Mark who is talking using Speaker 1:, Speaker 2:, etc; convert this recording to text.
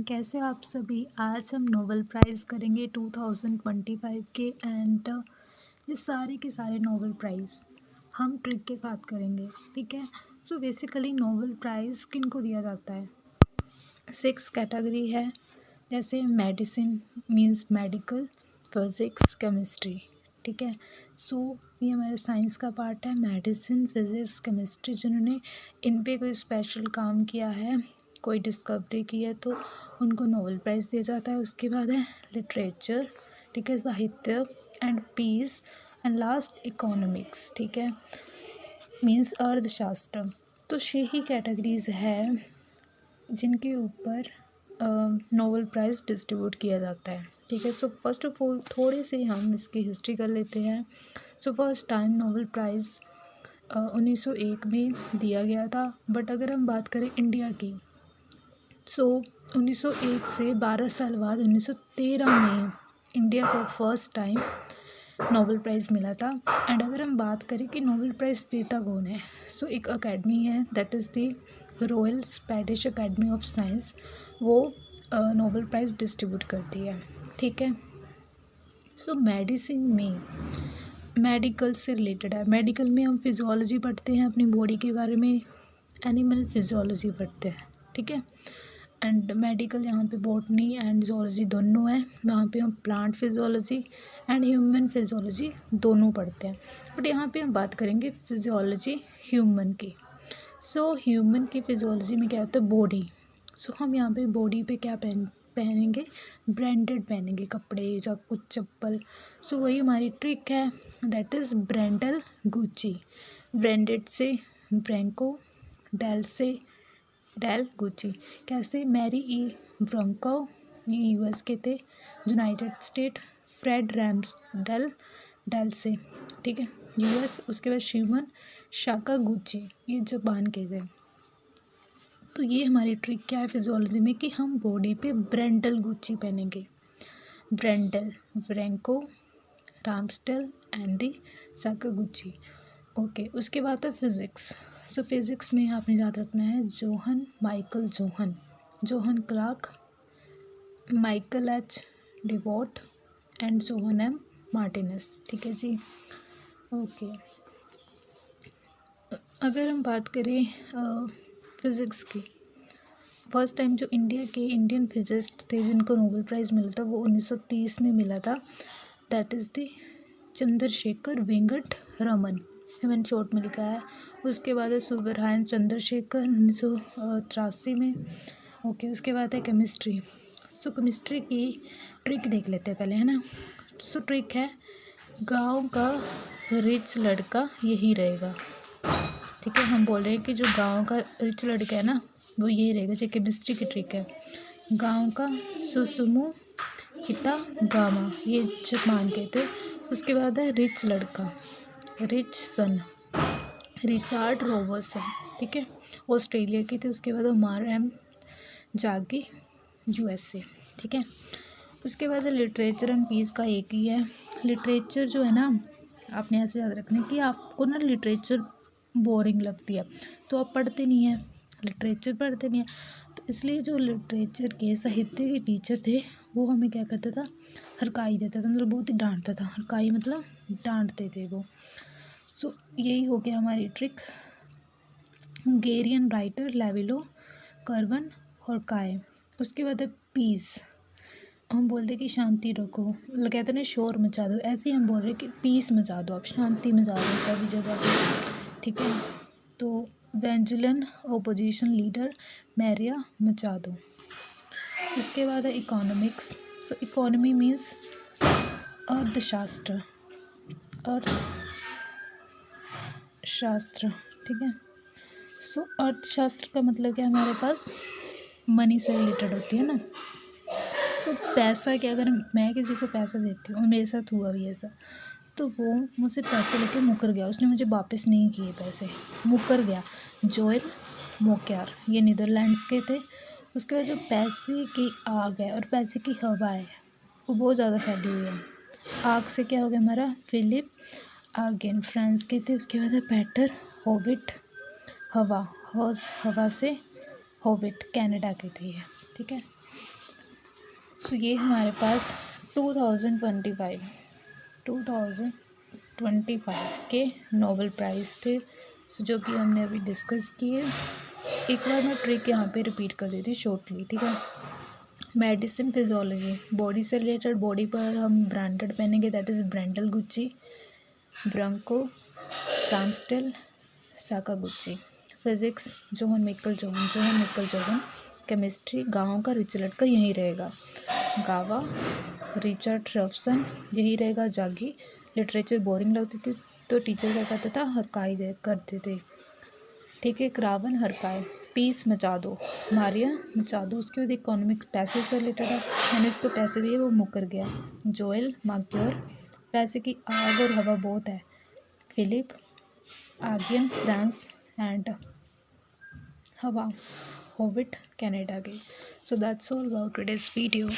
Speaker 1: कैसे हो आप सभी। आज हम नोबेल प्राइज़ करेंगे 2025 के एंड ये सारे के सारे नोबेल प्राइज़ हम ट्रिक के साथ करेंगे। ठीक है। सो बेसिकली नोबेल प्राइज़ किन को दिया जाता है। 6 कैटेगरी है, जैसे medicine means medical, physics, chemistry. ठीक है। सो ये हमारे साइंस का पार्ट है। मेडिसिन, फिज़िक्स, केमिस्ट्री जिन्होंने इन पे कोई स्पेशल काम किया है, कोई डिस्कवरी की है, तो उनको नोबेल प्राइज़ दिया जाता है। उसके बाद है लिटरेचर, ठीक है, साहित्य and peace and last economics. ठीक है, मीन्स अर्थशास्त्र। तो 6 ही कैटेगरीज है जिनके ऊपर नोबेल प्राइज़ डिस्ट्रीब्यूट किया जाता है। ठीक है। सो फर्स्ट ऑफ ऑल थोड़े से हम इसकी हिस्ट्री कर लेते हैं। So first time Nobel prize 1901 में दिया गया था। बट अगर हम बात करें इंडिया की, सो 1901 से 12 साल बाद 1913 में इंडिया को फर्स्ट टाइम नोबेल प्राइज़ मिला था। एंड अगर हम बात करें कि नोबेल प्राइज़ देता कौन है, सो एक अकेडमी है, that is the royal Swedish academy of science. वो नोबेल प्राइज़ डिस्ट्रीब्यूट करती है। ठीक है। सो मेडिसिन में मेडिकल से रिलेटेड है। मेडिकल में हम फिजियोलॉजी पढ़ते हैं, अपनी बॉडी के बारे में, एनिमल फिजियोलॉजी पढ़ते हैं। ठीक है। एंड मेडिकल यहाँ पे बॉटनी एंड जोलॉजी दोनों है। वहाँ पे हम plant physiology and human physiology दोनों पढ़ते हैं। बट यहाँ पे हम बात करेंगे फिजियोलॉजी ह्यूमन की। सो ह्यूमन की फिजियोलॉजी में क्या होता है, बॉडी। सो हम यहाँ पे बॉडी पे क्या पहनेंगे, ब्रांडेड पहनेंगे कपड़े या कुछ चप्पल। सो वही हमारी ट्रिक है, दैट इज़ ब्रांडल गुच्ची। ब्रांडेड से ब्रैंको, डेल से डेल गुच्ची। कैसे, मैरी ई ब्रोंको, ये यूएस के थे, यूनाइटेड स्टेट, फ्रेड रैम्स डेल से। ठीक है, यूएस। उसके बाद शिमन शाका गुच्ची, ये जापान के थे। तो ये हमारी ट्रिक क्या है फिजियोलॉजी में, कि हम बॉडी पे ब्रेंडल गुच्ची पहनेंगे। Brendel, Brunkow, Ramsdell and the Sakaguchi. Okay. उसके बाद है फिज़िक्स। सो फिज़िक्स में आपने याद रखना है John Michael John, John Clarke, Michael H डिवॉट एंड जोहन एम मार्टिनस। ठीक है जी। ओके। अगर हम बात करें फिज़िक्स की, फर्स्ट टाइम जो इंडियन फिजिस्ट थे जिनको नोबेल प्राइज़ मिला था, वो 1930 में मिला था। That is the Chandrasekhara Venkata Raman, मैंने शॉर्ट में लिखा है। उसके बाद है सुब्रहायन चंद्रशेखर 1983 में। ओके। उसके बाद है केमिस्ट्री। सो केमिस्ट्री की ट्रिक देख लेते हैं पहले, है ना। सो ट्रिक है, गांव का रिच लड़का यही रहेगा। ठीक है, हम बोल रहे हैं कि जो गांव का रिच लड़का है ना, वो यही रहेगा। जो केमिस्ट्री की ट्रिक है, गांव का सुसुमु हिता गामा, ये जापान के थे। उसके बाद है रिच लड़का, रिच सन, रिचार्ड रॉबर्टसन। ठीक है, ऑस्ट्रेलिया की थे। उसके बाद उमार एम जागी, यूएसए। ठीक है। उसके बाद है लिटरेचर एंड पीस का एक ही है। लिटरेचर जो है ना, आपने ऐसे याद रखना है कि आपको ना लिटरेचर बोरिंग लगती है, तो आप पढ़ते नहीं हैं, लिटरेचर पढ़ते नहीं हैं। तो इसलिए जो लिटरेचर के, साहित्य के टीचर थे, वो हमें क्या करता था, हरकाई देता था, मतलब बहुत ही डांटता था। हरकाई मतलब डांटते थे वो। सो यही हो गया हमारी ट्रिक। हंगेरियन राइटर लेविलो, कर्वन और काय। उसके बाद है पीस। हम बोलते कि शांति रखो, मतलब कहते ना शोर मचा दो, ऐसे ही हम बोल रहे कि पीस मचा दो, आप शांति मचा दो सभी जगह। ठीक है। तो वेंजुलन ओपोजिशन लीडर मैरिया मचादो। उसके बाद है इकोनॉमिक्स। सो इकोनॉमी मीन्स अर्थशास्त्र, अर्थशास्त्र। ठीक है। सो अर्थशास्त्र का मतलब क्या है, हमारे पास मनी से रिलेटेड होती है ना। सो पैसा क्या, अगर मैं किसी को पैसा देती हूँ और मेरे साथ हुआ भी ऐसा, तो वो मुझसे पैसे लेके मुकर गया, उसने मुझे वापस नहीं किए पैसे, मुकर गया। जोएल मोक्यार, ये नीदरलैंड्स के थे। उसके बाद जो पैसे की आग है और पैसे की हवा है, वो बहुत ज़्यादा फैली हुई है। आग से क्या हो गया हमारा, फिलिप आगेन, फ्रांस के थे। उसके बाद है पैटर होविट, हवा से होविट, कनाडा के थे ये। ठीक है। सो ये हमारे पास 2025 के नोबेल प्राइज़ थे, सो जो कि हमने अभी डिस्कस किए। एक बार मैं ट्रिक यहाँ पे रिपीट कर देती शॉर्टली, ठीक है। मेडिसिन, फिजियोलॉजी, बॉडी से रिलेटेड, बॉडी पर हम ब्रांडेड पहनेंगे, that is ब्रांडल Gucci, Brunkow, Ramsdell, Sakaguchi. Physics John Michel John. Chemistry गाँव का रिचर्ड का यही रहेगा, गावा, रिचर्ड रफसन यही रहेगा, जागी। लिटरेचर बोरिंग लगती थी तो टीचर क्या करता था, हरकाई दे करते थे, ठीक है। क्रावन हरकाए, पीस मचा दो, मारिया मचा दो, उसके बाद इकोनॉमिक पैसे से रिलेटेड है, मैंने इसको पैसे दिए वो मुकर गया। जोएल माक्योर, पैसे की आग और हवा बहुत है। फिलिप आगियन फ्रांस एंड हवा होविट कनाडा के। So that's all about today's video.